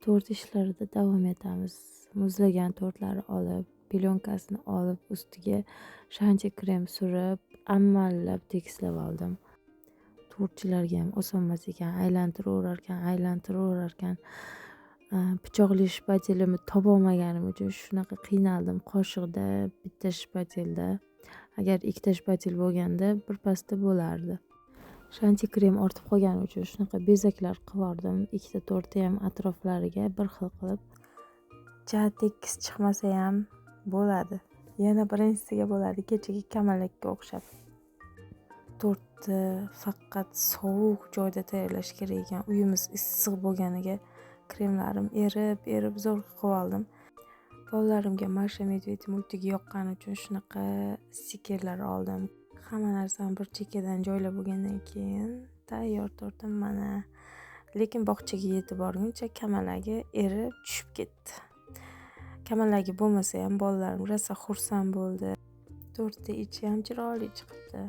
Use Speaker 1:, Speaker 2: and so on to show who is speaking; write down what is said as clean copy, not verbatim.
Speaker 1: Tort ishlarida davom etamiz. Muzlagan tortlarni olib, plyonkasin olib, ustiga shancha krem surib, amallab tekislab oldim. Tortchilarga ham osonmas ekan, aylantiravurarkan. Pichoqli shpatelimni topolmaganim uchun shunaqa qiynaldim. Qoshiqda, bitta shpatelda. Agar ikkita shpatel bo'lganda birpasda bo'lardi. Shanti krem ortib qolgani uchun shunaqa bezaklar qivordim. Ikkita tortni ham atroflariga bir xil qilib. Tekis chiqmasa ham bo'ladi. Yana birinchisiga bo'ladi, kechagi kamalakka o'xshab. Tortni faqat sovuq joyda tayyorlash kerak ekan. Uyimiz issiq bo'lganiga kremlarim erib zo'r qilib oldim. Bolalarimga Masha Medved multigi yoqqani uchun shunaqa stikerlar oldim. Hamma narsani bir chekkadan joylab bo'lgandan keyin tayyor tortim mana. Lekin bog'chaga yetib borguncha kamalagi erib tushib ketdi. Kamalagi bo'lmasa ham bolalarim rosa xursand bo'ldi. Tortning ichi ham chiroyli chiqibdi.